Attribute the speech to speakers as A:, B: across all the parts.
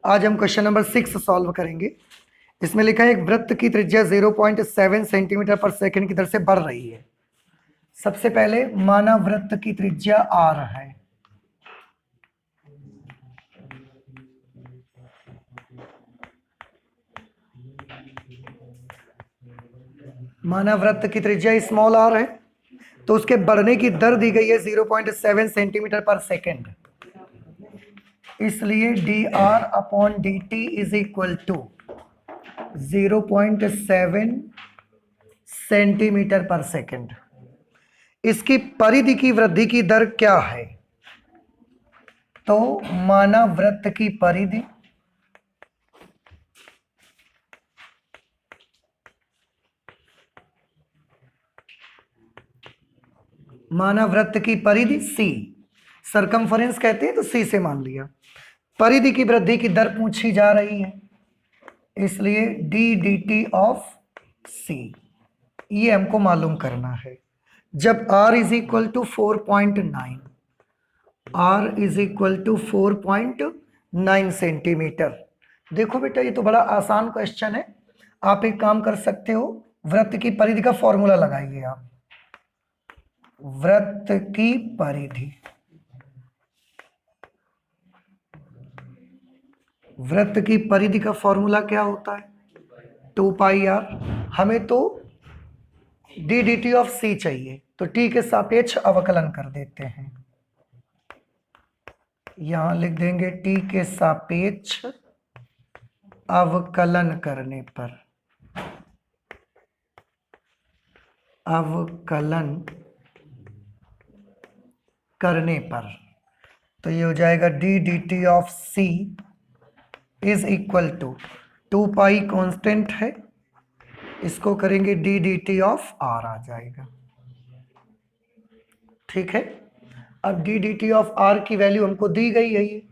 A: आज हम question number 6 solve करेंगे। इसमें लिखा है एक वृत्त की त्रिज्या 0.7 सेंटीमीटर पर सेकंड की दर से बढ़ रही है। सबसे पहले माना वृत्त की त्रिज्या r है। माना वृत्त की त्रिज्या स्मॉल r है, तो उसके बढ़ने की दर दी गई है 0.7 सेंटीमीटर पर सेकंड। इसलिए dr upon dt is equal to 0.7 centimetre पर सेकंड। इसकी परिधि की वृद्धि की दर क्या है? तो माना वृत्त की परिधि माना वृत्त की परिधि c, सरकमफरेंस कहते हैं तो c से मान लिया। परिधि की वृद्धि की दर पूछी जा रही है, इसलिए d dt ऑफ c ये हमको मालूम करना है। जब r is equal to 4.9, r is equal to 4.9 centimetre. देखो बेटा, ये तो बड़ा आसान क्वेश्चन है। आप एक काम कर सकते हो, वृत्त की परिधि का फॉर्मूला लगाइए आप। वृत्त की परिधि, वृत्त की परिधि का फॉर्मूला क्या होता है? 2 पाई r। हमें तो D D T of c चाहिए, तो t के सापेक्ष अवकलन कर देते हैं। यहां लिख देंगे t के सापेक्ष अवकलन करने पर, अवकलन करने पर तो ये हो जाएगा D D T of c is equal to 2 pi constant है, इसको करेंगे D D T of r आ जाएगा। ठीक है, अब D D T of r की वैल्यू हमको दी गई है ये,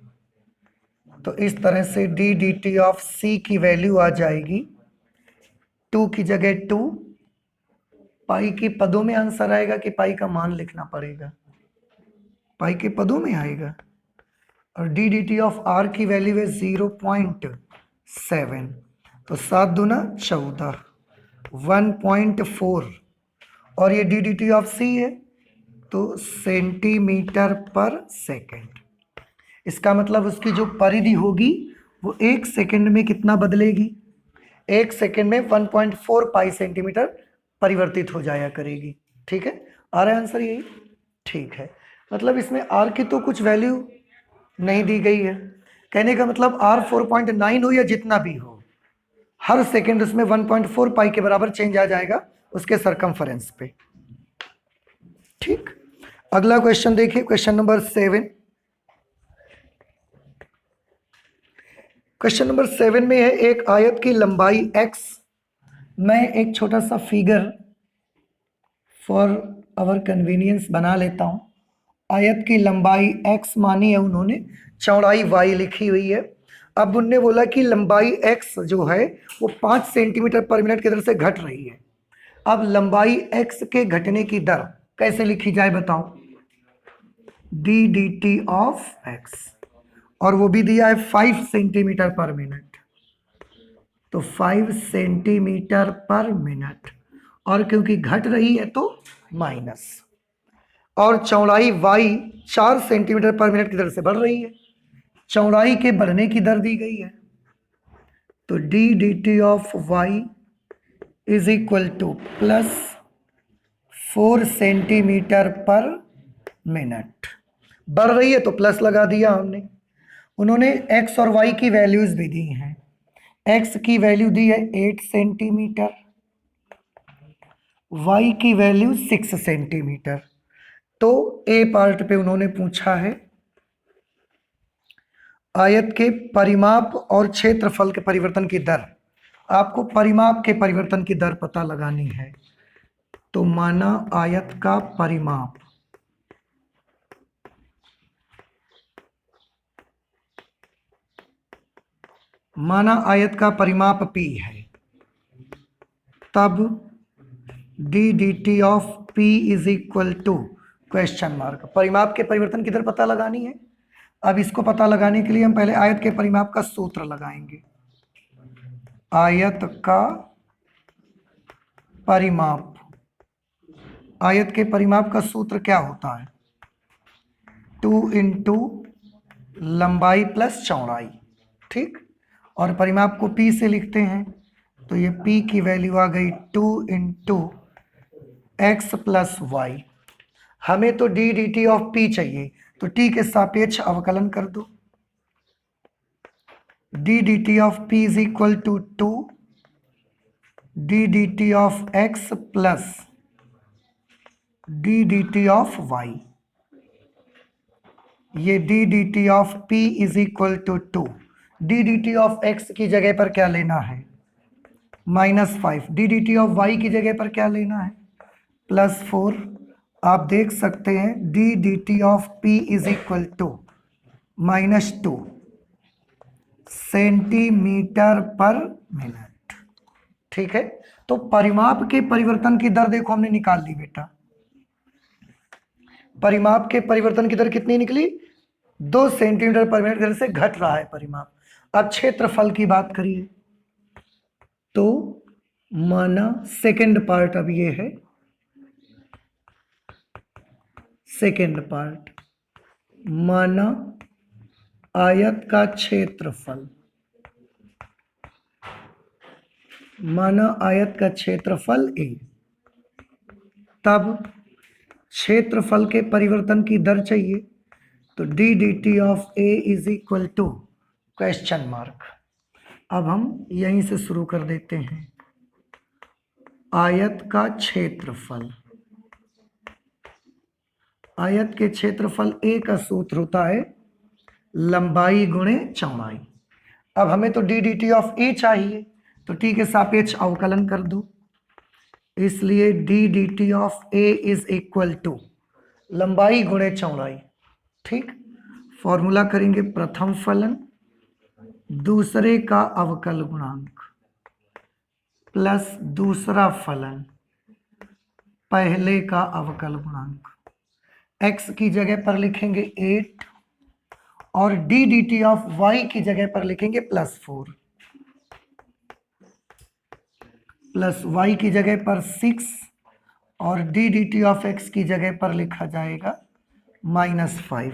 A: तो इस तरह से D D T of c की वैल्यू आ जाएगी 2 की जगह 2। पाई की पदों में आंसर आएगा कि पाई का मान लिखना पड़ेगा? पाई के पदों में आएगा। और D D T of r की वैल्यू है 0.7, तो 7 दूना 14, 1.4। और ये D D T of c है तो सेंटीमीटर पर सेकंड। इसका मतलब उसकी जो परिधि होगी वो 1 सेकंड में कितना बदलेगी? 1 सेकंड में 1.4 पाई सेंटीमीटर परिवर्तित हो जाया करेगी। ठीक है, आ रहा है आंसर यही? ठीक है, मतलब इसमें r की तो कुछ वैल्यू नहीं दी गई है। कहने का मतलब r 4.9 हो या जितना भी हो, हर सेकंड उसमें 1.4 पाई के बराबर चेंज आ जाएगा उसके सरकमफरेंस पे। ठीक, अगला क्वेश्चन देखिए, क्वेश्चन नंबर 7। क्वेश्चन नंबर 7 में है एक आयत की लंबाई x। मैं एक छोटा सा फिगर फॉर आवर कन्वीनियंस बना लेता हूं। आयत की लंबाई x मानी है उन्होंने, चौड़ाई y लिखी हुई है। अब उनने बोला कि लंबाई x जो है वो 5 सेंटीमीटर पर मिनट की दर से घट रही है। अब लंबाई x के घटने की दर कैसे लिखी जाए बताओ? D D T of x, और वो भी दिया है 5 सेंटीमीटर पर मिनट, तो 5 सेंटीमीटर पर मिनट, और क्योंकि घट रही है तो माइनस। और चौड़ाई y 4 सेंटीमीटर पर मिनट की दर से बढ़ रही है। चौड़ाई के बढ़ने की दर दी गई है, तो D D T of y is equal to plus 4 centimetre पर मिनट। बढ़ रही है तो प्लस लगा दिया हमने। उन्होंने x और y की वैल्यूज भी दी हैं। x की वैल्यू दी है 8 सेंटीमीटर, y की वैल्यू 6 सेंटीमीटर। तो ए पार्ट पे उन्होंने पूछा है आयत के परिमाप और क्षेत्रफल के परिवर्तन की दर। आपको परिमाप के परिवर्तन की दर पता लगानी है, तो माना आयत का परिमाप, माना आयत का परिमाप p है, तब D D T of p is equal to question mark. परिमाप के परिवर्तन की दर पता लगानी है, अब इसको पता लगाने के लिए हम पहले आयत के परिमाप का सूत्र लगाएंगे। आयत का परिमाप, आयत के परिमाप का सूत्र क्या होता है? 2 इंटू लंबाई प्लस चौड़ाई, ठीक। और परिमाप को p से लिखते हैं, तो ये p की वैल्यू आ गई 2 इंटू एक्स प्लस वाई। हमें तो D D T of p चाहिए, तो t के सापेक्ष अवकलन कर दो। D D T of p is equal to 2 D D T of x plus D D T of y। ये D D T of p is equal to 2, D D T of x की जगह पर क्या लेना है? -5। D D T of y की जगह पर क्या लेना है? +4। आप देख सकते हैं D D T of p is equal to -2 centimetre पर मिनट, ठीक है। तो परिमाप के परिवर्तन की दर देखो हमने निकाल ली बेटा। परिमाप के परिवर्तन की दर कितनी निकली? 2 सेंटीमीटर पर मिनट दर से घट रहा है परिमाप। अब क्षेत्रफल की बात करिए, तो माना सेकंड पार्ट अब ये है, सेकंड पार्ट माना आयत का क्षेत्रफल, माना आयत का क्षेत्रफल a, तब क्षेत्रफल के परिवर्तन की दर चाहिए, तो D D T of a is equal to question mark. अब हम यहीं से शुरू कर देते हैं। आयत का क्षेत्रफल, आयत के क्षेत्रफल a का सूत्र होता है लंबाई गुणे चौड़ाई। अब हमें तो D D T of a चाहिए, तो t के सापेक्ष अवकलन कर दो। इसलिए D D T of a is equal to लंबाई गुणे चौड़ाई, ठीक। फॉर्मूला करेंगे प्रथम फलन दूसरे का अवकल गुणांक प्लस दूसरा फलन पहले का अवकल गुणांक। x की जगह पर लिखेंगे 8 और D D T of y की जगह पर लिखेंगे +4, प्लस y की जगह पर 6 और D D T of x की जगह पर लिखा जाएगा -5।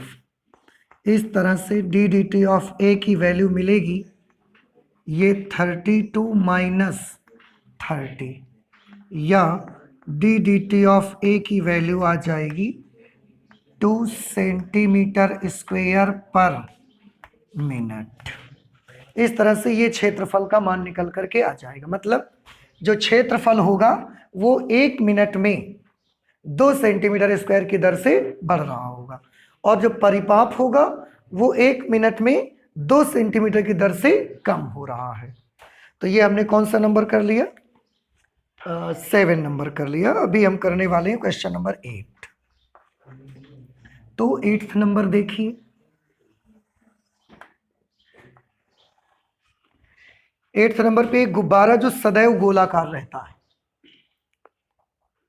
A: इस तरह से D D T of a की वैल्यू मिलेगी ये 32 - 30, या D D T of a की वैल्यू आ जाएगी 2 सेंटीमीटर स्क्वायर पर मिनट। इस तरह से ये क्षेत्रफल का मान निकल करके आ जाएगा। मतलब जो क्षेत्रफल होगा वो 1 मिनट में 2 सेंटीमीटर स्क्वायर की दर से बढ़ रहा होगा, और जो परिपाप होगा वो 1 मिनट में 2 सेंटीमीटर की दर से कम हो रहा है। तो ये हमने कौन सा नंबर कर लिया? 7 नंबर कर लिया। अभी हम करने वाले हैं क्वेश्चन नंबर 8। तो 8th नंबर देखिए। 8th नंबर पे एक गुब्बारा जो सदैव गोलाकार रहता है,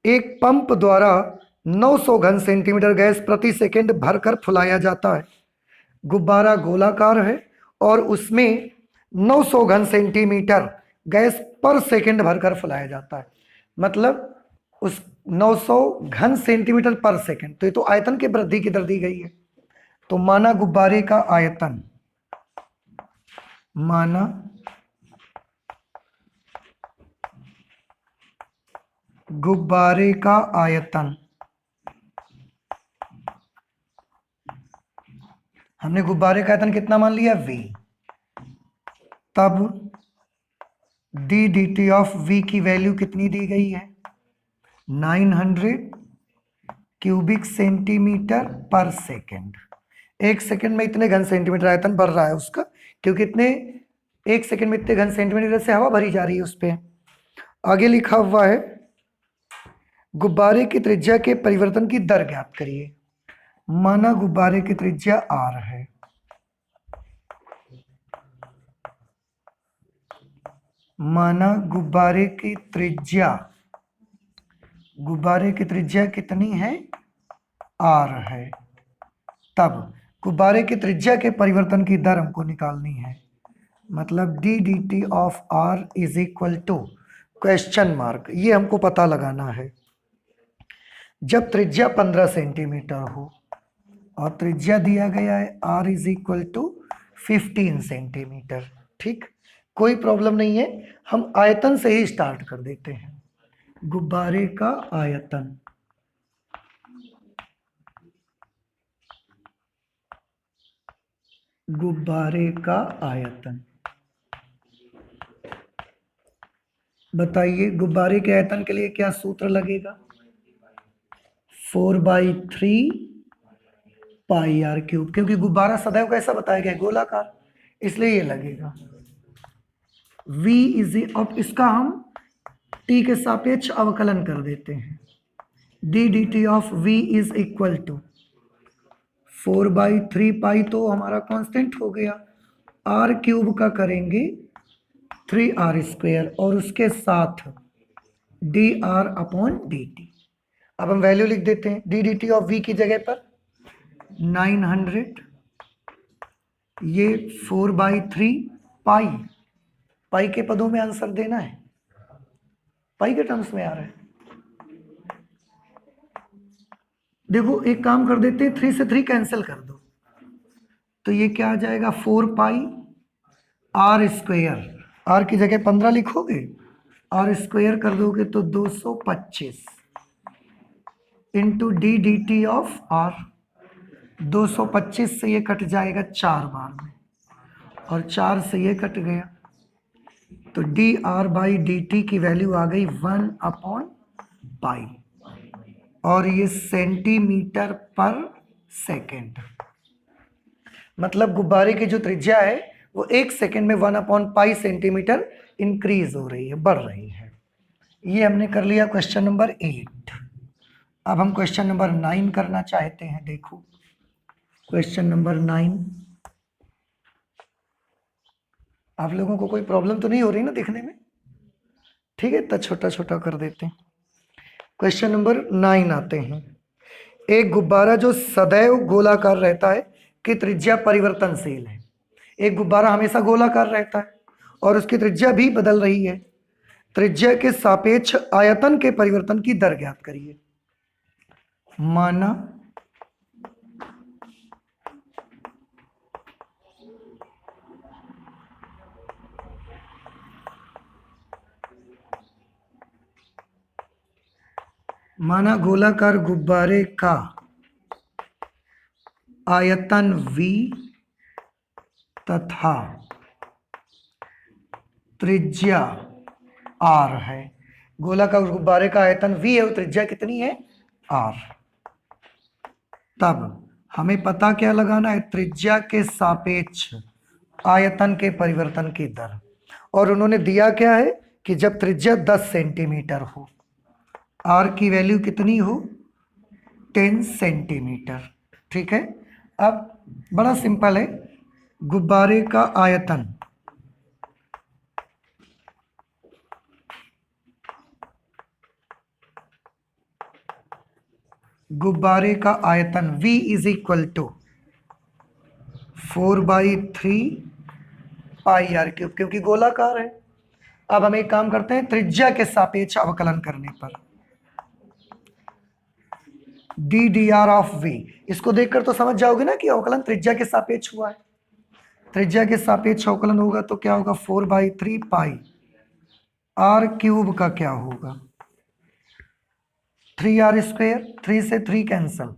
A: एक पंप द्वारा 900 घन सेंटीमीटर गैस प्रति सेकंड भरकर फुलाया जाता है। गुब्बारा गोलाकार है और उसमें 900 घन सेंटीमीटर गैस पर सेकंड भरकर फुलाया जाता है। मतलब उस 900 घन सेंटीमीटर पर सेकंड, तो ये तो आयतन की वृद्धि की दर दी गई है। तो माना गुब्बारे का आयतन, माना गुब्बारे का आयतन, हमने गुब्बारे का आयतन कितना मान लिया? v। तब D D T of v की वैल्यू कितनी दी गई है? 900 क्यूबिक सेंटीमीटर पर सेकंड। 1 सेकंड में इतने घन सेंटीमीटर आयतन बढ़ रहा है उसका, क्योंकि इतने 1 सेकंड में इतने घन सेंटीमीटर से हवा भरी जा रही है उस पर। आगे लिखा हुआ है गुब्बारे की त्रिज्या के परिवर्तन की दर ज्ञात करिए। माना गुब्बारे की त्रिज्या r है, माना गुब्बारे की त्रिज्या कितनी है? r है। तब गुब्बारे की त्रिज्या के परिवर्तन की दर हमको निकालनी है, मतलब D D T of R is equal to question mark, ये हमको पता लगाना है। जब त्रिज्या 15 सेंटीमीटर हो और त्रिज्या दिया गया है R is equal to 15 centimetre, ठीक, कोई प्रॉब्लम नहीं है। हम आयतन से ही स्टार्ट कर देते हैं। गुब्बारे का आयतन, गुब्बारे का आयतन, बताइए गुब्बारे के आयतन के लिए क्या सूत्र लगेगा? 4/3 पाई आर क्यूब, क्योंकि गुब्बारा सदैव कैसा बताया गया है? गोलाकार, इसलिए ये लगेगा। v इज, अब इसका हम t के सापेक्ष अवकलन कर देते हैं। D D T of v is equal to 4/3 pi, तो हमारा कांस्टेंट हो गया। आर क्यूब का करेंगे 3r² और उसके साथ dr अपॉन dt। अब हम वैल्यू लिख देते हैं। D D T of v की जगह पर 900, ये 4/3 पाई, पाई के पदों में आंसर देना है, पाई के टर्म्स में आ रहा है। देखो एक काम कर देते हैं, 3 से 3 कैंसिल कर दो, तो ये क्या आ जाएगा? 4 पाई r², r की जगह 15 लिखोगे, r² कर दोगे तो 225 into D D T of r। 225 से ये कट जाएगा 4 बार में, और 4 से ये कट गया, तो D R by D T की वैल्यू आ गई 1/पाई, और ये सेंटीमीटर पर सेकेंड। मतलब गुब्बारे की जो त्रिज्या है वो 1 सेकेंड में 1/पाई सेंटीमीटर इंक्रीज हो रही है, बढ़ रही है। ये हमने कर लिया क्वेश्चन नंबर 8। अब हम क्वेश्चन नंबर 9 करना चाहते हैं। देखो क्वेश्चन नंबर 9, आप लोगों को कोई प्रॉब्लम तो नहीं हो रही ना दिखने में? ठीक है, तो छोटा छोटा कर देते हैं। क्वेश्चन नंबर 9 आते हैं। एक गुब्बारा जो सदैव गोलाकार रहता है कि त्रिज्या परिवर्तनशील है। एक गुब्बारा हमेशा गोलाकार रहता है और उसकी त्रिज्या भी बदल रही है। त्रिज्या के सापेक्ष आयतन के परिवर्तन की दर ज्ञात करिए। माना गोलाकार गुब्बारे का आयतन v तथा त्रिज्या r है। गोलाकार गुब्बारे का आयतन v है और त्रिज्या कितनी है? r। तब हमें पता क्या लगाना है? त्रिज्या के सापेक्ष आयतन के परिवर्तन की दर। और उन्होंने दिया क्या है कि जब त्रिज्या 10 सेंटीमीटर हो, r की वैल्यू कितनी हो? 10 सेंटीमीटर। ठीक है, अब बड़ा सिंपल है। गुब्बारे का आयतन v is equal to 4/3 pi R cube, क्योंकि गोलाकार है। अब हम एक काम करते हैं, त्रिज्या के सापेक्ष अवकलन करने पर D D R of v, इसको देखकर तो समझ जाओगे ना कि अवकलन त्रिज्या के सापेक्ष हुआ है। त्रिज्या के सापेक्ष अवकलन होगा तो क्या होगा? 4/3 पाई आर क्यूब का क्या होगा? 3r², 3 से 3 cancel,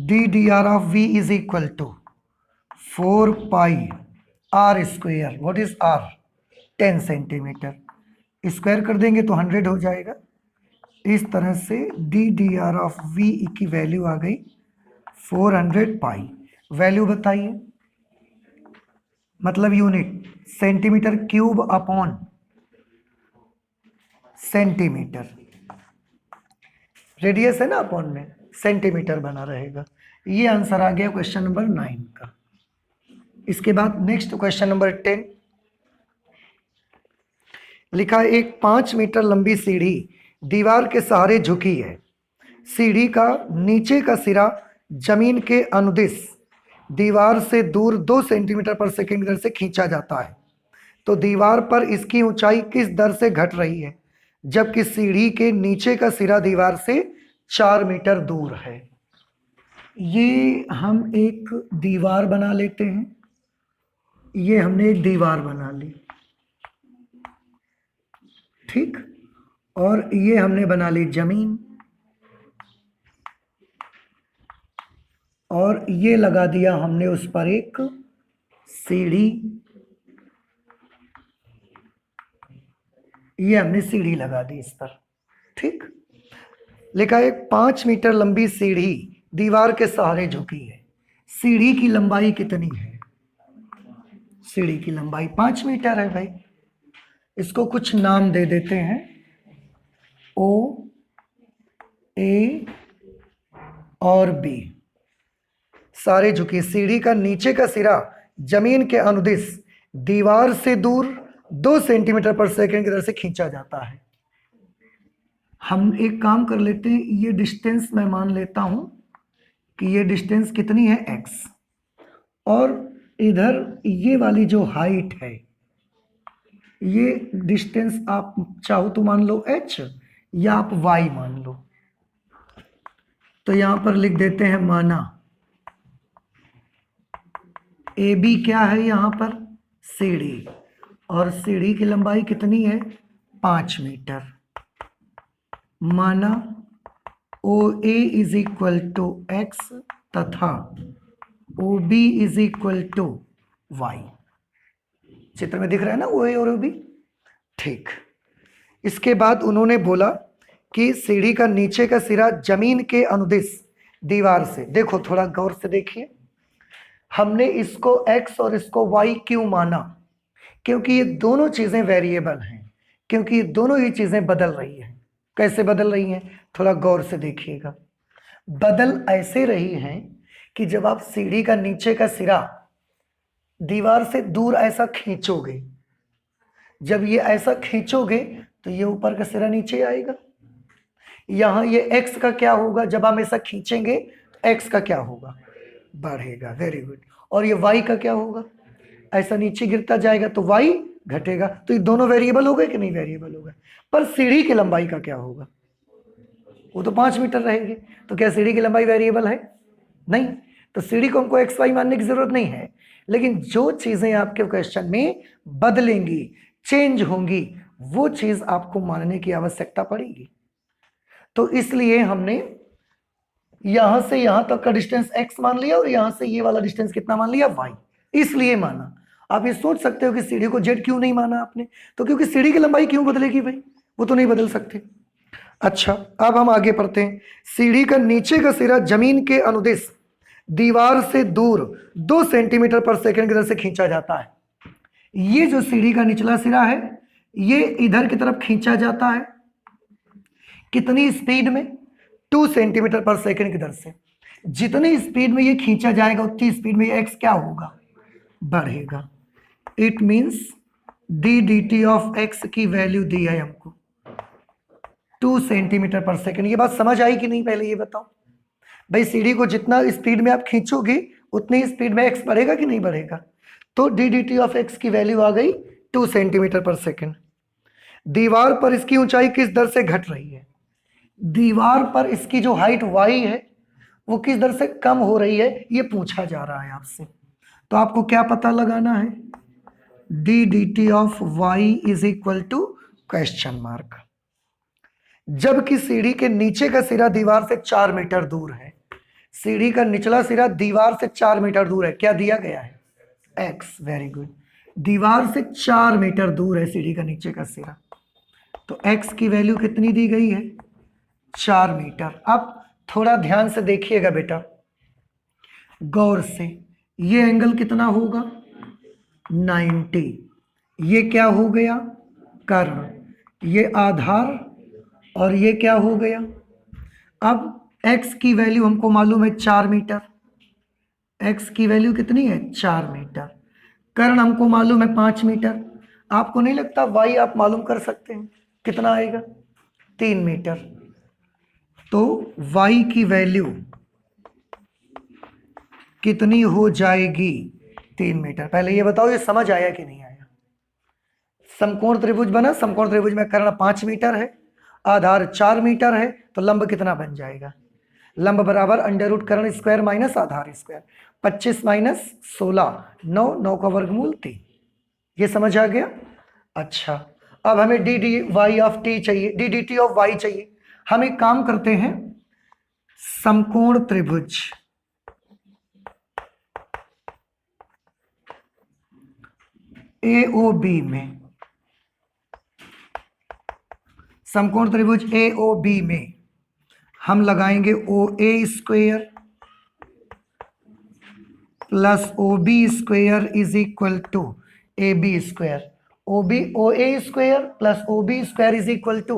A: D D R of v is equal to 4 pi r²। What is r? 10 centimetre. Square कर देंगे तो 100 हो जाएगा। इस तरह से D D R of v की वैल्यू आ गई 400 पाई। वैल्यू बताइए, मतलब unit centimetre cube upon centimetre. Radius है ना अपॉन में, सेंटीमीटर बना रहेगा। ये आंसर आ गया क्वेश्चन नंबर 9 का। इसके बाद नेक्स्ट क्वेश्चन नंबर 10 लिखा, एक 5 मीटर लंबी सीढ़ी दीवार के सहारे झुकी है। सीढ़ी का नीचे का सिरा जमीन के अनुदिश दीवार से दूर 2 सेंटीमीटर पर सेकंड की दर से खींचा जाता है। तो दीवार पर इसकी ऊंचाई किस दर से घट रही है जबकि सीढ़ी के नीचे का सिरा दीवार से 4 मीटर दूर है। ये हम एक दीवार बना लेते हैं, ये हमने एक दीवार बना ली, ठीक, और ये हमने बना ली जमीन, और ये लगा दिया हमने उस पर एक सीढ़ी, ये हमने सीढ़ी लगा दी इस पर, ठीक। लिखा है 5 मीटर लंबी सीढ़ी दीवार के सहारे झुकी है। सीढ़ी की लंबाई कितनी है? सीढ़ी की लंबाई 5 मीटर है भाई। इसको कुछ नाम दे देते हैं, ओ, ए और बी। सारे झुकी। सीढ़ी का नीचे का सिरा जमीन के अनुदिश दीवार से दूर 2 सेंटीमीटर पर सेकंड की दर से खींचा जाता है। हम एक काम कर लेते हैं, ये डिस्टेंस मैं मान लेता हूं कि ये डिस्टेंस कितनी है, x, और इधर ये वाली जो हाइट है, ये डिस्टेंस आप चाहो तो मान लो h या आप y मान लो। तो यहां पर लिख देते हैं माना ए बी क्या है, यहां पर सीढ़ी, और सीढ़ी की लंबाई कितनी है, 5 मीटर। माना O A is equal to X तथा O B is equal to Y. चित्र में दिख रहा है ना ओ ए और ओ बी, ठीक। इसके बाद उन्होंने बोला कि सीढ़ी का नीचे का सिरा जमीन के अनुदिश दीवार से, देखो थोड़ा गौर से देखिए, हमने इसको x और इसको y क्यों माना? क्योंकि ये दोनों चीजें वेरिएबल हैं, क्योंकि ये दोनों ही चीजें बदल रही हैं। कैसे बदल रही हैं, थोड़ा गौर से देखिएगा। बदल ऐसे रही हैं कि जब आप सीढ़ी का नीचे का सिरा दीवार से दूर ऐसा खींचोगे, जब ये ऐसा खींचोगे तो ये ऊपर का सिरा नीचे आएगा। यहां ये x का क्या होगा, जब हम ऐसा खींचेंगे तो x का क्या होगा, बढ़ेगा। Very good. और ये y का क्या होगा, ऐसा नीचे गिरता जाएगा तो y घटेगा। तो ये दोनों वेरिएबल हो गए कि नहीं, वेरिएबल हो गए। पर सीढ़ी की लंबाई का क्या होगा, वो तो 5 मीटर रहेगी। तो क्या सीढ़ी की लंबाई वेरिएबल है? नहीं। तो सीढ़ी को हमको एक्स वाई मानने की जरूरत नहीं है, लेकिन जो चीजें आपके क्वेश्चन में बदलेंगी, चेंज होंगी, वो चीज आपको मानने की आवश्यकता पड़ेगी। तो इसलिए हमने यहां से यहां तक का डिस्टेंस x मान लिया और यहां से ये वाला डिस्टेंस कितना मान लिया, y। इसलिए माना। आप ये सोच सकते हो कि सीढ़ी को z क्यों नहीं माना आपने, तो क्योंकि सीढ़ी की लंबाई क्यों बदलेगी भाई, वो तो नहीं बदल सकते। अच्छा, अब हम आगे पढ़ते हैं। सीढ़ी का नीचे का सिरा जमीन के अनुदिश दीवार से दूर 2 सेंटीमीटर पर सेकंड की दर से खींचा जाता है। ये जो सीढ़ी का निचला सिरा है, ये इधर की तरफ खींचा जाता है, कितनी स्पीड में, 2 सेंटीमीटर पर सेकंड की दर से। जितनी स्पीड में ये खींचा जाएगा उतनी स्पीड में एक्स क्या होगा, बढ़ेगा। It means D D T of x की वैल्यू दी है हमको 2 सेंटीमीटर पर सेकंड। ये बात समझ आई कि नहीं, पहले ये बताओ भाई। सीढ़ी को जितना स्पीड में आप खींचोगे उतनी स्पीड में एक्स बढ़ेगा कि नहीं बढ़ेगा। तो D D T of x की वैल्यू आ गई 2 सेंटीमीटर पर सेकंड। दीवार पर इसकी ऊंचाई किस दर से घट रही है, दीवार पर इसकी जो हाइट y है वो किस दर से कम हो रही है, ये पूछा जा रहा है आपसे। तो आपको क्या पता लगाना है, D D T of Y is equal to question mark. जबकि सीढ़ी के नीचे का सिरा दीवार से 4 मीटर दूर है। सीढ़ी का निचला सिरा दीवार से 4 मीटर दूर है, क्या दिया गया है, x। Very good. दीवार से 4 मीटर दूर है सीढ़ी का नीचे का सिरा, तो x की वैल्यू कितनी दी गई है, 4 मीटर। अब थोड़ा ध्यान से देखिएगा बेटा, गौर से। ये एंगल कितना होगा, 90। ये क्या हो गया, कर्ण, ये आधार, और ये क्या हो गया। अब x की वैल्यू हमको मालूम है 4 मीटर, x की वैल्यू कितनी है, 4 मीटर। कर्ण हमको मालूम है 5 मीटर। आपको नहीं लगता y आप मालूम कर सकते हैं, कितना आएगा, 3 मीटर। तो y की वैल्यू कितनी हो जाएगी? 3 मीटर। पहले ये बताओ, ये समझ आया कि नहीं आया? समकोण त्रिभुज बना, समकोण त्रिभुज में कर्ण 5 मीटर है, आधार 4 मीटर है, तो लंब कितना बन जाएगा? लंब बराबर अंडर रूट कर्ण स्क्वायर माइनस आधार स्क्वायर। 25 माइनस 16, 9, 9 का वर्गमूल 3। ये समझ आ गया? अच्छा, अब हमें D D Y of T चाहिए, D D T of Y चाहिए। हम एक काम करते हैं, समकोण त्रिभुज ए ओ बी में, समकोण त्रिभुज ए ओ बी में हम लगाएंगे O A square plus O B square is equal to A B square. O A square plus O B square is equal to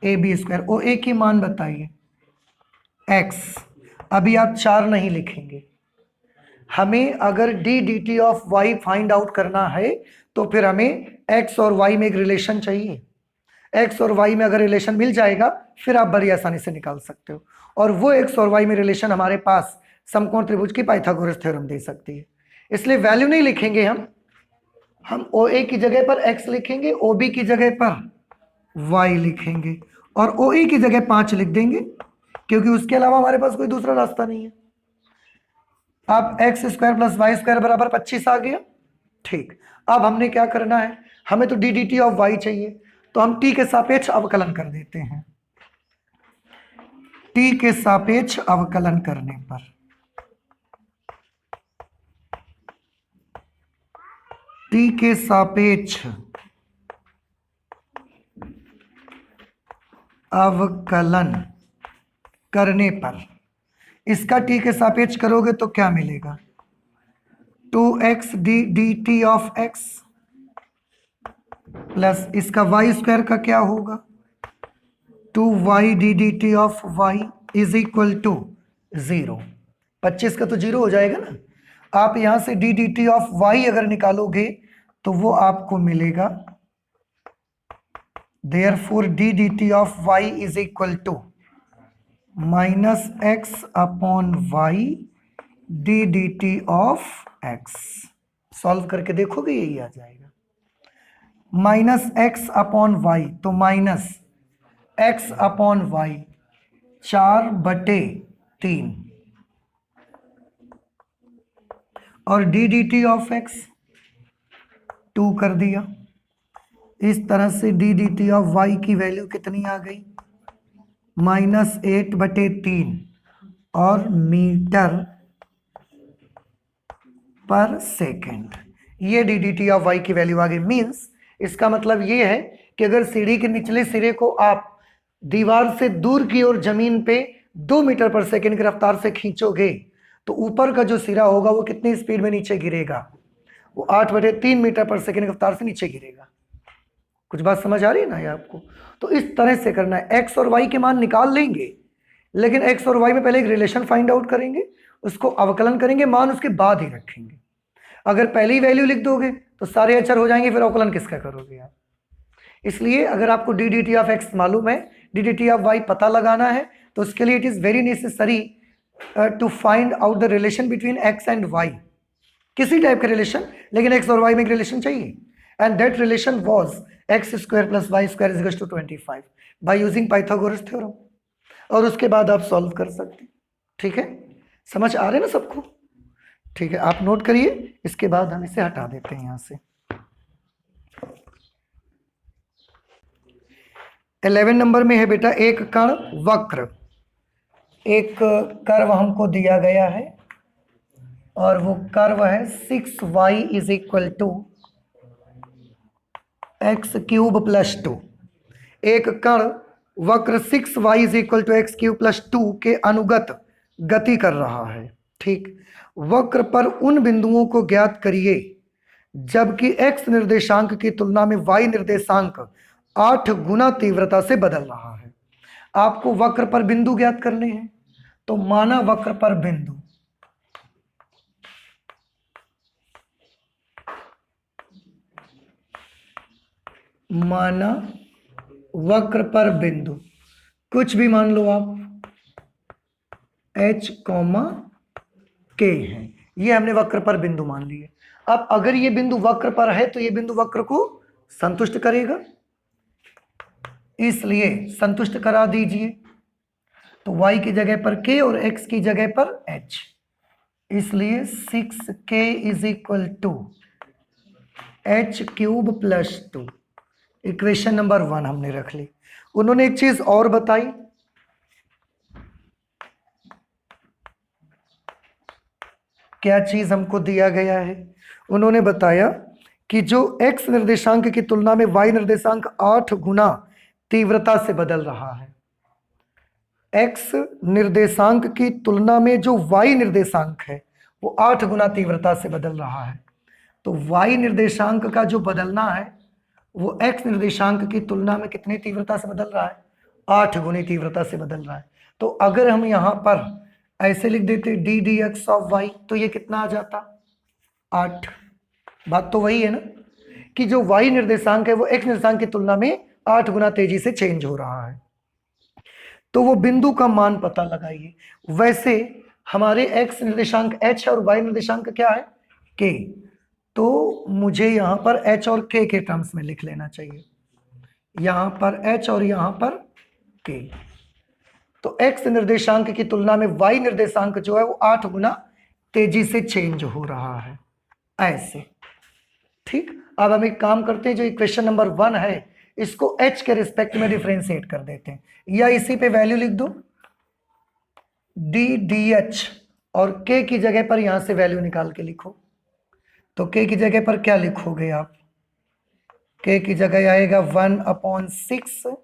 A: A B square. O A की मान बताइए, x. अभी आप 4 नहीं लिखेंगे, हमें अगर D D T of Y find out करना है तो फिर हमें एक्स और वाई में एक रिलेशन चाहिए। एक्स और वाई में अगर रिलेशन मिल जाएगा फिर आप बड़ी आसानी से निकाल सकते हो, और वो एक्स और वाई में रिलेशन हमारे पास समकोण त्रिभुज की पाइथागोरस थ्योरम दे सकती है। इसलिए वैल्यू नहीं लिखेंगे हम ओ ए की जगह पर एक्स लिखेंगे, ओ बी की जगह पर वाई लिखेंगे, और ओ ए की जगह 5 लिख देंगे, क्योंकि उसके अलावा हमारे पास कोई दूसरा रास्ता नहीं है। अब X square plus Y square बराबर 25 आ गया। ठीक, अब हमने क्या करना है, हमें तो D D T of Y चाहिए, तो हम टी के सापेक्ष अवकलन कर देते हैं। टी के सापेक्ष अवकलन करने पर टी के सापेक्ष अवकलन करने पर, इसका टी के सापेक्ष करोगे तो क्या मिलेगा? 2x D D T of X plus इसका वाई स्क्वायर का क्या होगा? 2y D D T of Y is equal to 0। 25 का तो 0 हो जाएगा ना। आप यहां से D D T of Y अगर निकालोगे तो वो आपको मिलेगा, therefore D D T of Y is equal to minus X upon Y D D T of X. Solve करके देखोगे यही आ जाएगा, माइनस एक्स अपॉन वाई, तो माइनस एक्स अपॉन वाई 4/3 और D D T of X 2 कर दिया। इस तरह से D D T of Y की वैल्यू कितनी आ गई? -8/3 और मीटर पर सेकेंड। ये D D T of Y की वैल्यू आ गई। मीन्स इसका मतलब ये है कि अगर सीढ़ी के निचले सिरे को आप दीवार से दूर की ओर जमीन पे 2 मीटर पर सेकेंड की रफ्तार से खींचोगे तो ऊपर का जो सिरा होगा वो कितनी स्पीड में नीचे गिरेगा? वो 8/3 मीटर पर सेकेंड की रफ्तार से नीचे गिरेगा। कुछ बात समझ आ रही है ना ये आपको? तो इस तरह से करना है। एक्स और वाई के मान निकाल लेंगे, लेकिन एक्स और वाई में पहले एक रिलेशन फाइंड आउट करेंगे, उसको अवकलन करेंगे, मान उसके बाद ही रखेंगे। अगर पहली वैल्यू लिख दोगे तो सारे अचर हो जाएंगे, फिर अवकलन किसका करोगे आप? इसलिए अगर आपको D D T of X मालूम है, D D T of Y पता लगाना है, तो उसके लिए it is very necessary to find out the relation between X and Y. किसी टाइप का रिलेशन, लेकिन एक्स और वाई में एक रिलेशन चाहिए, and that relation was X square plus Y square is equal to 25 by using Pythagoras theorem. और उसके बाद आप सॉल्व कर सकते हैं। ठीक है, समझ आ रहे हैं ना सबको? ठीक है, आप नोट करिए, इसके बाद हम इसे हटा देते हैं यहां से। 11 नंबर में है बेटा, एक कण वक्र। एक कर्व हमको दिया गया है और वो कर्व है 6y is equal to x³ plus 2। एक कण वक्र 6y is equal to x³ plus 2 के अनुगत गति कर रहा है। ठीक, वक्र पर उन बिंदुओं को ज्ञात करिए जबकि x निर्देशांक की तुलना में y निर्देशांक 8 गुना तीव्रता से बदल रहा है। आपको वक्र पर बिंदु ज्ञात करने हैं, तो माना वक्र पर बिंदु, माना वक्र पर बिंदु कुछ भी मान लो आप h, k है। ये हमने वक्र पर बिंदु मान लिए। अब अगर ये बिंदु वक्र पर है तो ये बिंदु वक्र को संतुष्ट करेगा, इसलिए संतुष्ट करा दीजिए। तो y की जगह पर k और x की जगह पर h, इसलिए 6k is equal to h cube plus 2। Equation number 1 हमने रख ली। उन्होंने एक चीज और बताई, क्या चीज हमको दिया गया है? उन्होंने बताया कि जो x निर्देशांक की तुलना में y निर्देशांक 8 गुना तीव्रता से बदल रहा है। x निर्देशांक की तुलना में जो y निर्देशांक है वो 8 गुना तीव्रता से बदल रहा है। तो y निर्देशांक का जो बदलना है वो x निर्देशांक की तुलना में कितनी तीव्रता से बदल रहा है? 8 गुनी तीव्रता से बदल रहा है। तो अगर हम यहां पर ऐसे लिख देते D D x of Y, तो ये कितना आ जाता? 8। बात तो वही है ना कि जो y निर्देशांक है वो x निर्देशांक की तुलना में 8 गुना तेजी से चेंज हो रहा है। तो वो बिंदु का मान पता लगाइए। वैसे हमारे x निर्देशांक h और y निर्देशांक क्या है? k। तो मुझे यहां पर h और k के टर्म्स में लिख लेना चाहिए, यहां पर h और यहां पर k। तो x निर्देशांक की तुलना में y निर्देशांक जो है वो 8 गुना तेजी से चेंज हो रहा है, ऐसे। ठीक, अब हम एक काम करते हैं, जो इक्वेशन नंबर 1 है इसको h के रिस्पेक्ट में डिफरेंशिएट कर देते हैं, या इसी पे वैल्यू लिख दो डी डी एच, और k की जगह पर यहां से वैल्यू निकाल के लिखो। तो k की जगह पर क्या लिखोगे आप? k की जगह आएगा 1/6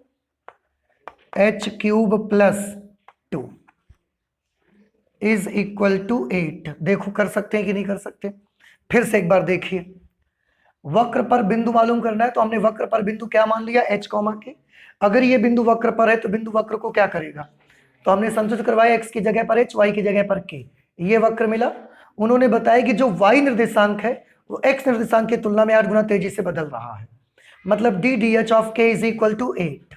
A: h cube plus 2 is equal to 8। देखो कर सकते हैं कि नहीं कर सकते? फिर से एक बार देखिए, वक्र पर बिंदु मालूम करना है तो हमने वक्र पर बिंदु क्या मान लिया? h कॉमा के। अगर ये बिंदु वक्र पर है तो बिंदु वक्र को क्या करेगा? तो हमने संतुष्ट करवाया x की जगह पर h, y की जगह पर k, ये वक्र मिला। उन्होंने बताया कि जो y निर्देशांक है वो x निर्देशांक की तुलना में 8 गुना तेजी से बदल रहा है, मतलब D D H of k is equal to 8।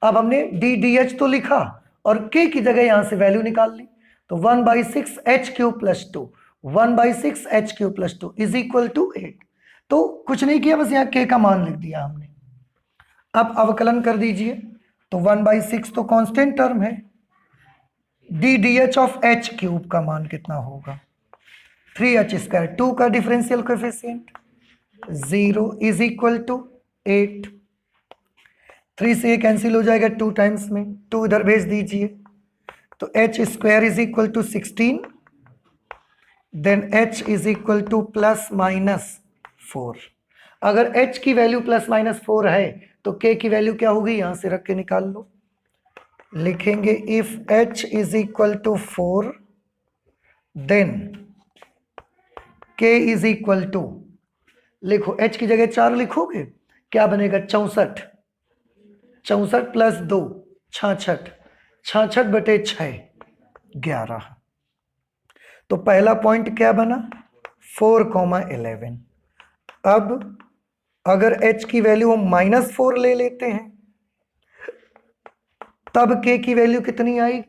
A: अब हमने डी डी एच तो लिखा और k की जगह यहां से वैल्यू निकाल ली, तो 1/6 h cube plus 2, 1/6 h cube plus 2 is equal to 8। तो कुछ नहीं किया, बस यहाँ k का मान लिख दिया हमने। अब अवकलन कर दीजिए, तो 1/6 तो कांस्टेंट टर्म है, D D H of h cube का मान कितना होगा? 3h²। 2 का differential coefficient 0 is equal to 8। 3 से ये कैंसिल हो जाएगा 2 टाइम्स में, 2 इधर भेज दीजिए, तो h² is equal to 16, then h is equal to plus minus 4। अगर h की वैल्यू प्लस माइनस 4 है तो k की वैल्यू क्या होगी? यहां से रख के निकाल लो। लिखेंगे if h is equal to 4 then k is equal to, लिखो h की जगह 4 लिखोगे, क्या बनेगा? 64। 64 प्लस 2 66, 66/6 11। तो पहला पॉइंट क्या बना? 4,11। अब अगर h की वैल्यू हम -4 ले लेते हैं तब k की वैल्यू कितनी आई?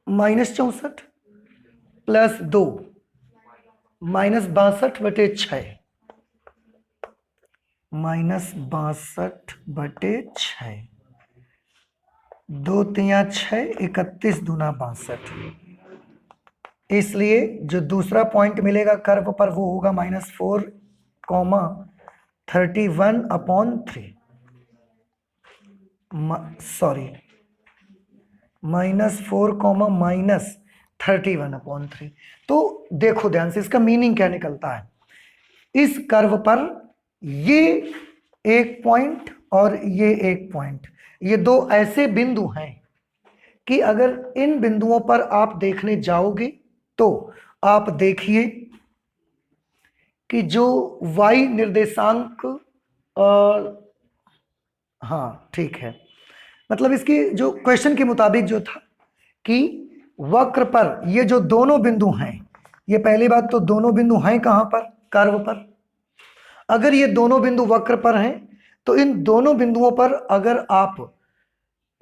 A: -64 प्लस 2 -62/6, -62/6, 2 तिया 6, 31 दूना 62। इसलिए जो दूसरा पॉइंट मिलेगा कर्व पर वो होगा -4,31/3, सॉरी -4,-31/3। तो देखो ध्यान से, इसका मीनिंग क्या निकलता है? इस कर्व पर ये एक पॉइंट और ये एक पॉइंट, ये दो ऐसे बिंदु हैं कि अगर इन बिंदुओं पर आप देखने जाओगे तो आप देखिए कि जो y निर्देशांक, हाँ ठीक है, मतलब इसकी जो क्वेश्चन के मुताबिक जो था कि वक्र पर ये जो दोनों बिंदु हैं, ये पहली बात तो दोनों बिंदु हैं कहां पर? कर्व पर। अगर ये दोनों बिंदु वक्र पर हैं तो इन दोनों बिंदुओं पर अगर आप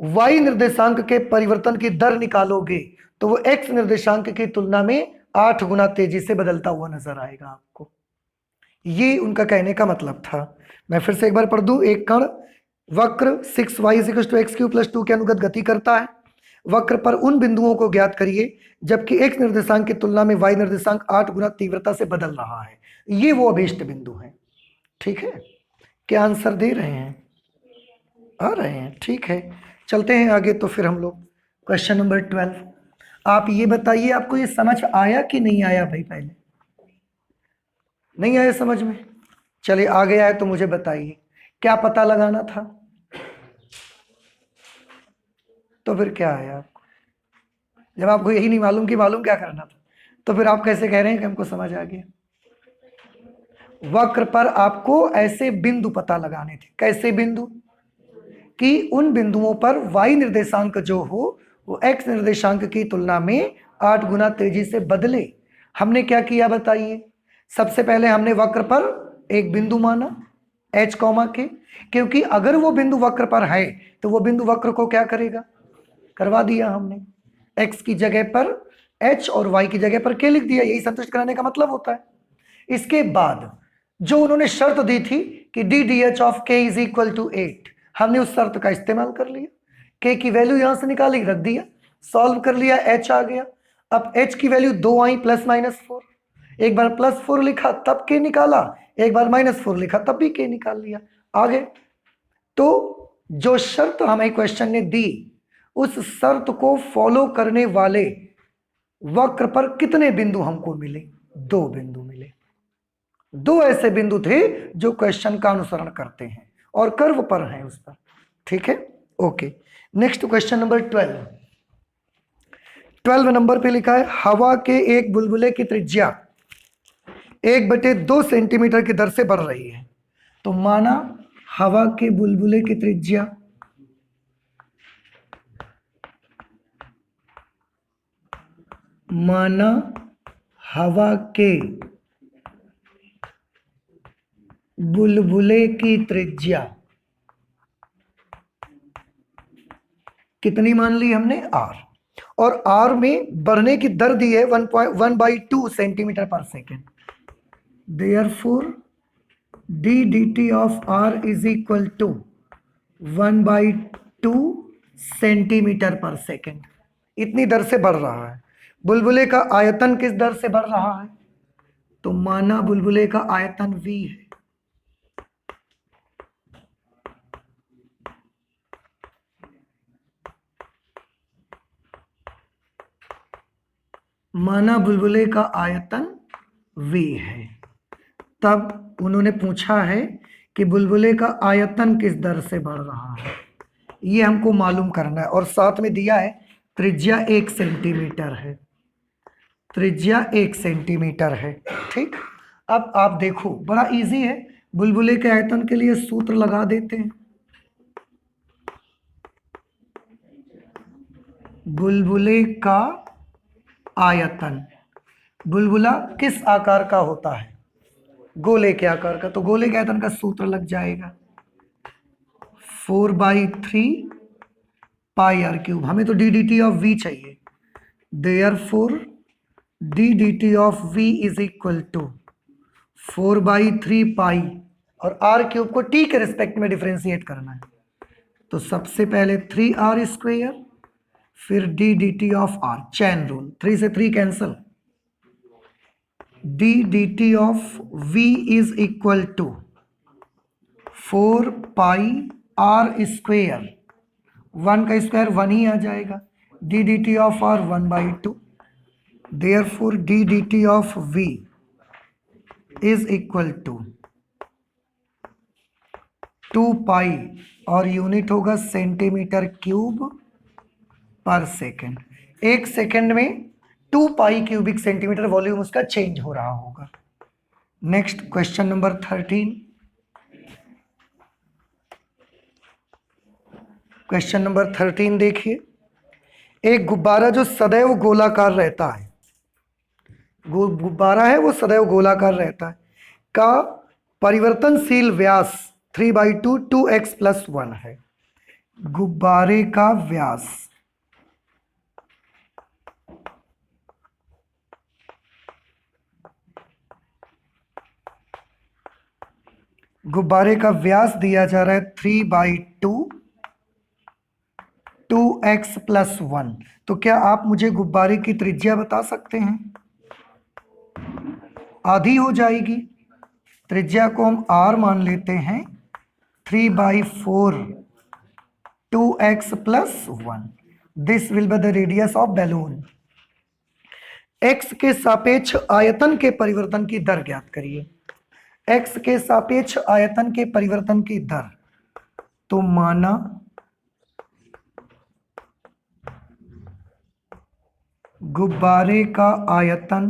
A: y निर्देशांक के परिवर्तन की दर निकालोगे तो वो x निर्देशांक की तुलना में 8 गुना तेजी से बदलता हुआ नजर आएगा आपको। ये उनका कहने का मतलब था। मैं फिर से एक बार पढ़ दूं। एक कण वक्र 6y = x³ + 2 के अनुगत गति करता है। वक्र पर उन बिंदुओं को ज्ञात करिए जबकि x निर्देशांक की तुलना में y निर्देशांक 8 गुना तीव्रता से बदल रहा है। ये वो अभीष्ट बिंदु है। ठीक है, क्या आंसर दे रहे हैं? आ रहे हैं? ठीक है, चलते हैं आगे। तो फिर हम लोग क्वेश्चन नंबर 12। आप ये बताइए, आपको ये समझ आया कि नहीं आया भाई? पहले नहीं आया समझ में? चलिए, आ गया है तो मुझे बताइए, क्या पता लगाना था? तो फिर क्या आया आपको? जब आपको यही नहीं मालूम कि मालूम क्या करना था, तो फिर आप कैसे कह रहे हैं कि हमको समझ आ गया? वक्र पर आपको ऐसे बिंदु पता लगाने थे। कैसे बिंदु? कि उन बिंदुओं पर y निर्देशांक जो हो वो x निर्देशांक की तुलना में 8 गुना तेजी से बदले। हमने क्या किया बताइए? सबसे पहले हमने वक्र पर एक बिंदु माना h के, क्योंकि अगर वो बिंदु वक्र पर है तो वो बिंदु वक्र को क्या करेगा? करवा दिया हमने। x की जगह पर h और y की जगह पर k लिख दिया। यही संतुष्ट कराने का मतलब होता है। इसके बाद जो उन्होंने शर्त दी थी कि ddh ऑफ k = 8, हमने उस शर्त का इस्तेमाल कर लिया। k की वैल्यू यहां से निकाली, रख दिया, सॉल्व कर लिया, h आ गया। अब h की वैल्यू 2 आई +-4। एक बार +4 लिखा तब k निकाला, एक बार -4 लिखा तब भी k निकाल लिया। आगे तो जो शर्त हमें क्वेश्चन ने दी, उस शर्त को फॉलो करने वाले वक्र पर कितने बिंदु हमको मिले? 2 बिंदु मिले। 2 ऐसे बिंदु थे जो क्वेश्चन का अनुसरण करते हैं और कर्व पर हैं उस पर। ठीक है, okay. Next question number 12 number पे लिखा है, हवा के एक बुलबुले की त्रिज्या 1/2 सेंटीमीटर की दर से बढ़ रही है। तो माना हवा के बुलबुले की त्रिज्या हवा के बुलबुले की त्रिज्या कितनी मान ली हमने? r। और r में बढ़ने की दर दी है 1/2 सेंटीमीटर पर second. Therefore d dt of r = 1/2 centimetre पर सेकेंड। इतनी दर से बढ़ रहा है। बुलबुले का आयतन किस दर से बढ़ रहा है? तो माना बुलबुले का आयतन v है। माना बुलबुले का आयतन v है। तब उन्होंने पूछा है कि बुलबुले का आयतन किस दर से बढ़ रहा है, ये हमको मालूम करना है। और साथ में दिया है त्रिज्या 1 सेंटीमीटर है। त्रिज्या 1 सेंटीमीटर है। ठीक, अब आप देखो, बड़ा इजी है। बुलबुले के आयतन के लिए सूत्र लगा देते हैं। बुलबुले का आयतन, बुलबुला किस आकार का होता है? गोले के आकार का। तो गोले के आयतन का सूत्र लग जाएगा 4/3 πr³। हमें तो d dt ऑफ v चाहिए। Therefore d dt of v = 4/3 पाई, और r³ को t के रिस्पेक्ट में डिफरेंशिएट करना है। तो सबसे पहले 3r², फिर d dt of r, chain rule, 3 से 3 cancel. d dt of v = 4 pi r², 1 का स्क्वायर 1 ही आ जाएगा। d dt of r 1/2। Therefore d dt of v = 2 पाई, और यूनिट होगा सेंटीमीटर क्यूब पर सेकेंड। 1 सेकेंड में 2 पाई क्यूबिक सेंटीमीटर वॉल्यूम उसका change हो रहा होगा। Next question number 13। Question number 13 देखिए, एक गुब्बारा जो सदैव गोलाकार रहता है, गुब्बारा है वो सदैव गोलाकार रहता है, का परिवर्तनशील व्यास 3/2 2x + 1 है। गुब्बारे का व्यास गुब्बारे का व्यास दिया जा रहा है 3/2 2x+1। तो क्या आप मुझे गुब्बारे की त्रिज्या बता सकते हैं? आधी हो जाएगी। त्रिज्या को हम r मान लेते हैं, 3/4 2x+1। This will be the radius of balloon. x के सापेक्ष आयतन के परिवर्तन की दर ज्ञात करिए। x के सापेक्ष आयतन के परिवर्तन की दर, तो माना गुब्बारे का आयतन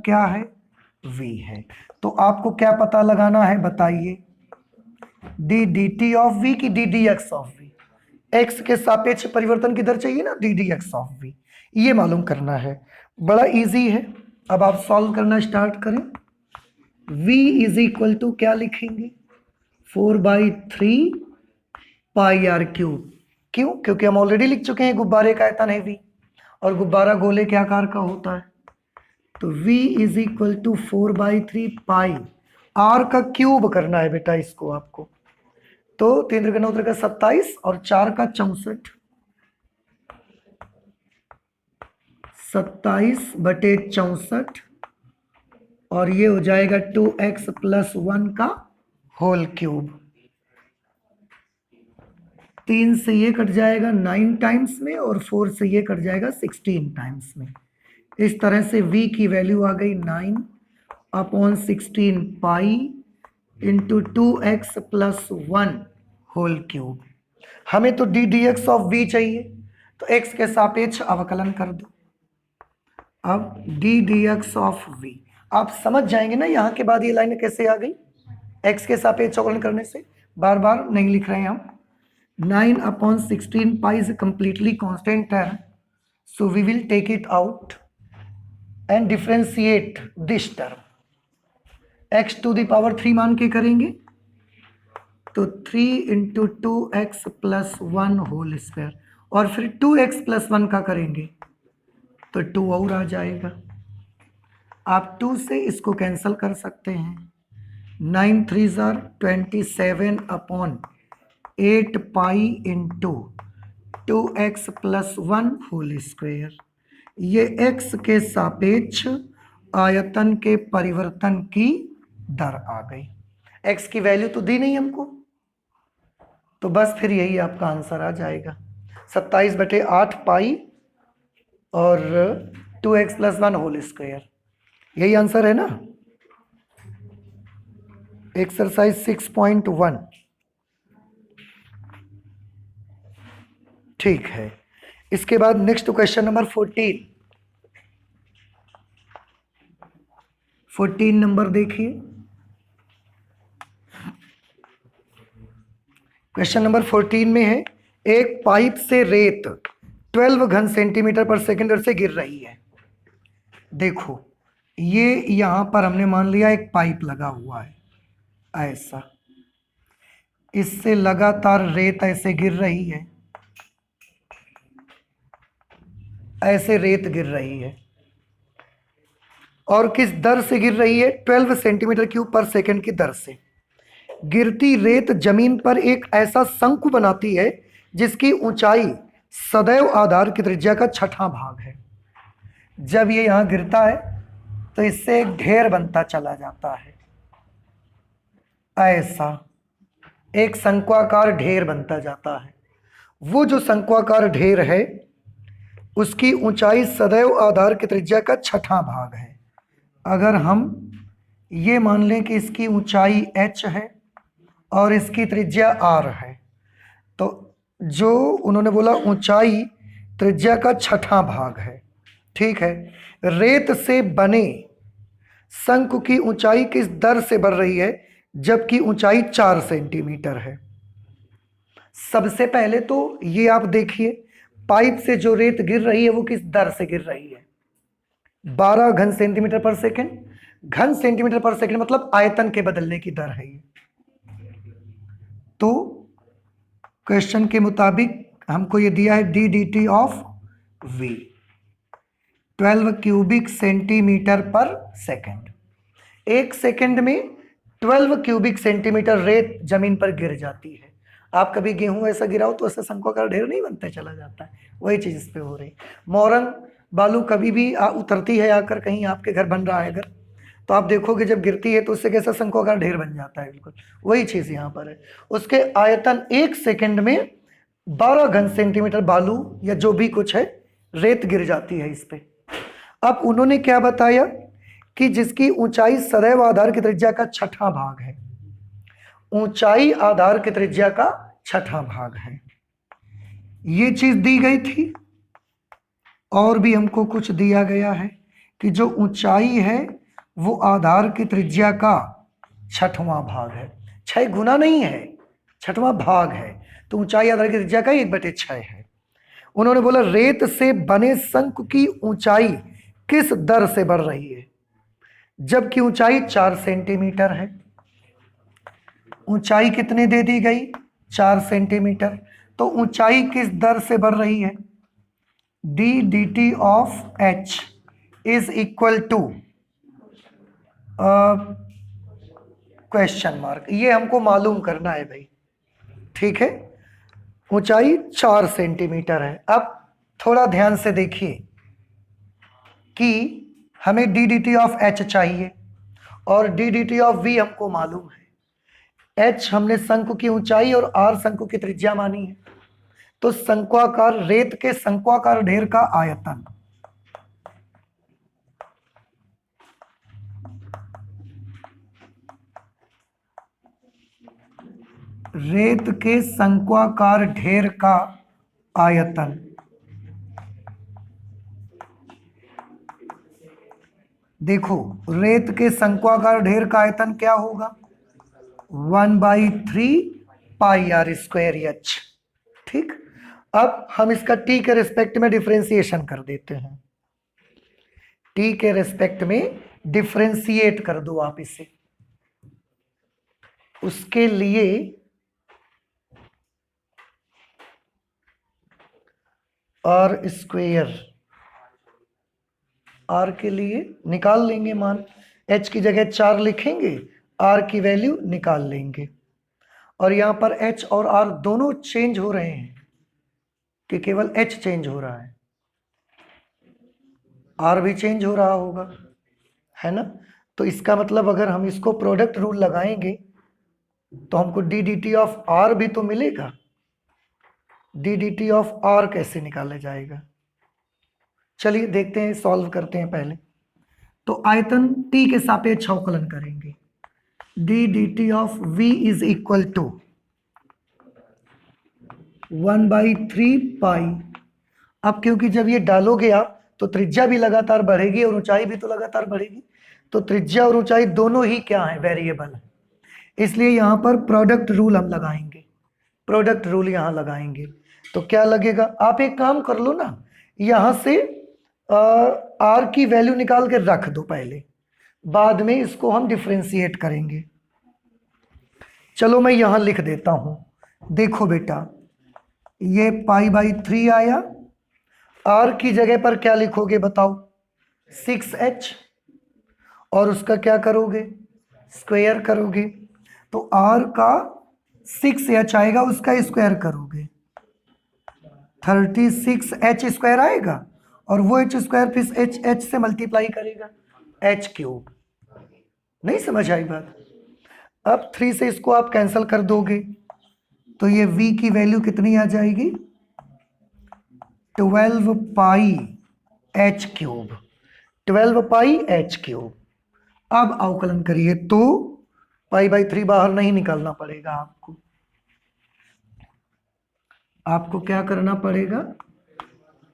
A: क्या है? v है। तो आपको क्या पता लगाना है बताइए? D D T of v की D D x of v। x के सापेक्ष परिवर्तन की दर चाहिए ना, D D x of v, ये मालूम करना है। बड़ा इजी है। अब आप सॉल्व करना स्टार्ट करें। v इज इक्वल टू क्या लिखेंगे? 4/3 πr³। क्यों? क्योंकि हम ऑलरेडी लिख चुके हैं गुब्बारे का आयतन है v, और गुब्बारा गोले के आकार का होता है। तो v is equal to 4/3 pi, r का क्यूब करना है बेटा इसको आपको। तो 3 × 9 = 27 और 4 का 64, 27/64, और ये हो जाएगा 2x+1 का होल क्यूब। 3 से ये कट जाएगा 9 टाइम्स में, और 4 से ये कट जाएगा 16 टाइम्स में। इस तरह से v की वैल्यू आ गई 9/16 पाई इंटू 2x+1 होल क्यूब। हमें तो D D x of v चाहिए, तो x के सापेक्ष अवकलन कर दो। अब D D x of v, आप समझ जाएंगे ना यहाँ के बाद ये लाइन कैसे आ गई। x के सापेक्ष अवकलन करने से बार बार नहीं लिख रहे हैं हम। 9/16 pi is a completely constant term, so we will take it out and differentiate this term। x⁻³ मान के करेंगे तो 3 × 2x+1 होल स्क्वायर, और फिर 2x+1 का करेंगे तो 2 और आ जाएगा। आप 2 से इसको कैंसिल कर सकते हैं। 9 3 27/8 pi into 2x+1 whole square. ये x के सापेक्ष आयतन के परिवर्तन की दर आ गई। x की वैल्यू तो दी नहीं हमको, तो बस फिर यही आपका आंसर आ जाएगा, 27/8 पाई और 2x+1 होल स्क्वायर। यही आंसर है ना। एक्सरसाइज 6.1। ठीक है। इसके बाद नेक्स्ट क्वेश्चन नंबर 14 नंबर देखिए। क्वेश्चन नंबर 14 में है, एक पाइप से रेत 12 घन सेंटीमीटर पर सेकंड से गिर रही है। देखो ये यहां पर हमने मान लिया एक पाइप लगा हुआ है ऐसा, इससे लगातार रेत ऐसे गिर रही है, ऐसे रेत गिर रही है, और किस दर से गिर रही है? 12 सेंटीमीटर क्यूब पर सेकंड की दर से। गिरती रेत जमीन पर एक ऐसा शंकु बनाती है जिसकी ऊंचाई सदैव आधार की त्रिज्या का 6वां भाग है। जब ये यहां गिरता है तो इससे एक ढेर बनता चला जाता है, ऐसा एक शंक्वाकार ढेर बनता जाता है। वो जो शंक्वाकार ढेर है उसकी ऊंचाई सदैव आधार की त्रिज्या का 6वां भाग है। अगर हम ये मान लें कि इसकी ऊंचाई h है और इसकी त्रिज्या r है, तो जो उन्होंने बोला ऊंचाई त्रिज्या का 6वां भाग है, ठीक है। रेत से बने शंकु की ऊंचाई किस दर से बढ़ रही है जबकि ऊंचाई 4 सेंटीमीटर है? सबसे पहले तो ये आप देखिए, पाइप से जो रेत गिर रही है वो किस दर से गिर रही है? 12 घन सेंटीमीटर पर सेकंड। घन सेंटीमीटर पर सेकंड मतलब आयतन के बदलने की दर है ये। तो क्वेश्चन के मुताबिक हमको ये दिया है D D T of v। 12 cubic centimetre पर सेकंड। 1 सेकंड में 12 क्यूबिक सेंटीमीटर रेत जमीन पर गिर जाती है। आप कभी गेहूं ऐसा गिराओ तो ऐसा शंक्वाकार ढेर नहीं बनता, चला जाता है, वही चीज इस पे हो रही। मोरंग बालू कभी भी उतरती है आकर, कहीं आपके घर बन रहा है अगर, तो आप देखोगे जब गिरती है तो उससे कैसा शंक्वाकार ढेर बन जाता है, बिल्कुल वही चीज यहाँ पर है। उसके आयतन 1 सेकंड में 12 घन सेंटीमीटर बालू या जो भी कुछ है रेत गिर जाती है इस पे। अब उन्होंने क्या बताया कि जिसकी ऊंचाई सदैव आधार की त्रिज्या का छठा भाग है, ऊंचाई आधार की त्रिज्या का छठा भाग है, ये चीज दी गई थी। और भी हमको कुछ दिया गया है कि जो ऊंचाई है वो आधार की त्रिज्या का छठवां भाग है, 6 गुना नहीं है, छठवां भाग है, तो ऊंचाई आधार की त्रिज्या का 1/6 है। उन्होंने बोला रेत से बने शंकु की ऊंचाई किस दर से बढ़ रही है, जबकि ऊंचाई 4 सेंटीमीटर है। ऊंचाई कितनी दे दी गई, 4 सेंटीमीटर, तो ऊंचाई किस दर से बढ़ रही है, D D T of h is equal to question mark, ये हमको मालूम करना है भाई, ठीक है। ऊंचाई 4 सेंटीमीटर है। अब थोड़ा ध्यान से देखिए कि हमें D D T of h चाहिए और D D T of v हमको मालूम है। एच हमने शंकु की ऊंचाई और आर शंकु की त्रिज्या मानी है, तो शंक्वाकार रेत के शंक्वाकार ढेर का आयतन, रेत के शंक्वाकार ढेर का आयतन देखो, रेत के शंक्वाकार ढेर का आयतन क्या होगा, 1/3 पाई आर स्क्वायर एच, ठीक। अब हम इसका टी के रिस्पेक्ट में डिफरेंशिएशन कर देते हैं, टी के रिस्पेक्ट में डिफरेंशिएट कर दो आप इसे। उसके लिए आर स्क्वायर, आर के लिए निकाल लेंगे मान, एच की जगह 4 लिखेंगे, आर की वैल्यू निकाल लेंगे। और यहां पर एच और आर दोनों चेंज हो रहे हैं कि केवल एच चेंज हो रहा है, आर भी चेंज हो रहा होगा, है ना। तो इसका मतलब अगर हम इसको प्रोडक्ट रूल लगाएंगे तो हमको d D T of r भी तो मिलेगा। D D T of r कैसे निकाला जाएगा, चलिए देखते हैं, सॉल्व करते हैं पहले। तो आयतन टी के सापेक्ष अवकलन करेंगे, D D T of v is equal to 1/3 pi. अब क्योंकि जब ये डालोगे आप तो त्रिज्या भी लगातार बढ़ेगी और ऊंचाई भी तो लगातार बढ़ेगी, तो त्रिज्या और ऊंचाई दोनों ही क्या है, वेरिएबल है, इसलिए यहां पर प्रोडक्ट रूल हम लगाएंगे, प्रोडक्ट रूल यहां लगाएंगे। तो क्या लगेगा, आप एक काम कर लो ना, यहां से आर की वैल्यू निकाल के रख दो पहले, बाद में इसको हम डिफरेंशिएट करेंगे। चलो मैं यहां लिख देता हूं, देखो बेटा ये π/3 आया, आर की जगह पर क्या लिखोगे बताओ, 6h, और उसका क्या करोगे, स्क्वायर करोगे, तो आर का 6h आएगा, उसका स्क्वायर करोगे 36h स्क्वायर आएगा, और वो h स्क्वायर फिर h से मल्टीप्लाई करेगा, h³। नहीं समझ आई बात। अब 3 से इसको आप कैंसिल कर दोगे तो ये v की वैल्यू कितनी आ जाएगी, 12 पाई h³, 12 पाई h³। अब अवकलन करिए तो π/3 बाहर नहीं निकालना पड़ेगा आपको, आपको क्या करना पड़ेगा,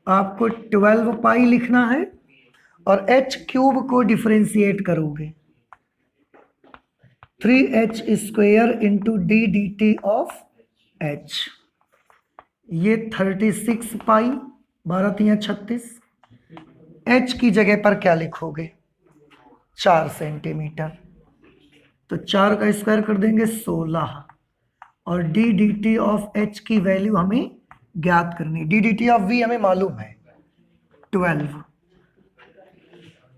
A: आपको 12 पाई लिखना है और h³ को डिफरेंशिएट करोगे, 3h square into D D T of h, ये 36 पाई, 12×3 = 36, h की जगह पर क्या लिखोगे, 4 सेंटीमीटर, तो 4 का स्क्वायर कर देंगे 16, और D D T of h की वैल्यू हमें ज्ञात करनी, D D T of v हमें मालूम है 12,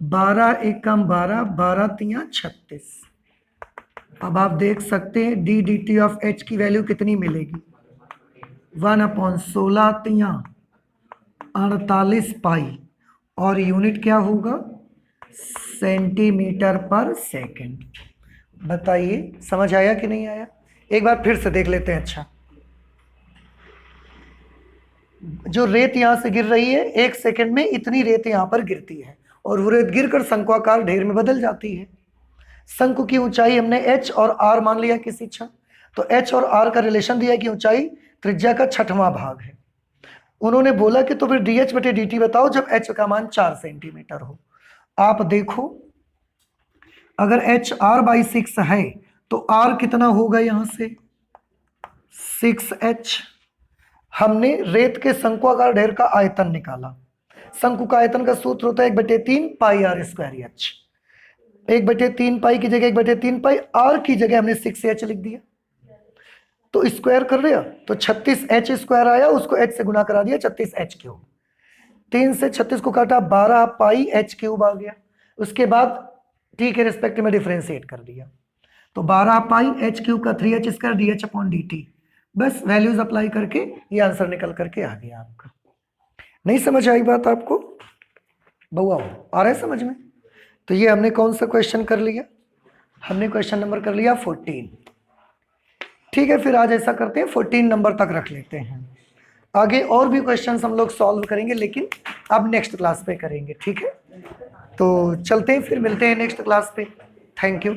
A: 12 एकम 12, 12 तियां 36। अब आप देख सकते हैं D D T of H की वैल्यू कितनी मिलेगी, 1/16 तियां 48 पाई, और यूनिट क्या होगा, सेंटीमीटर पर सेकंड। बताइए समझ आया कि नहीं आया, एक बार फिर से देख लेते हैं। अच्छा, जो रेत यहां से गिर रही है, 1 सेकंड में इतनी रेत यहां पर गिरती है, और वो रेत गिरकर शंक्वाकार ढेर में बदल जाती है। शंकु की ऊंचाई हमने h और r मान लिया किसी क्षण, तो h और r का रिलेशन दिया है कि ऊंचाई त्रिज्या का 6वां भाग है। उन्होंने बोला कि तो फिर dh बटे dt बताओ जब h का मान 4 सेंटीमीटर हो। आप देखो, अगर h r/6 है तो r कितना होगा, यहां से 6h। हमने रेत के शंक्वाकार ढेर का आयतन निकाला। शंकु का आयतन का सूत्र होता है 1/3 पाई r स्क्वायर h। 1/3 पाई की जगह 1/3 पाई, r की जगह हमने 6h लिख दिया, तो स्क्वायर कर दिया तो 36h स्क्वायर आया, उसको h से गुना करा दिया, 36h क्यूब। 3 से 36 को काटा, 12 पाई h क्यूब आ गया। उसके बाद t के रिस्पेक्ट में डिफरेंशिएट कर दिया, तो 12 पाई h क्यूब का 3h square dh upon dt। बस वैल्यूज अप्लाई करके ये आंसर निकल करके आ गया आपका। नहीं समझ आई बात आपको, बउआ आ रहा है समझ में? तो ये हमने कौन सा क्वेश्चन कर लिया, हमने क्वेश्चन नंबर कर लिया 14। ठीक है, फिर आज ऐसा करते हैं 14 नंबर तक रख लेते हैं। आगे और भी क्वेश्चंस हम लोग सॉल्व करेंगे, लेकिन अब नेक्स्ट क्लास पे करेंगे। ठीक है, तो चलते हैं, फिर मिलते हैं नेक्स्ट क्लास पे। Thank you.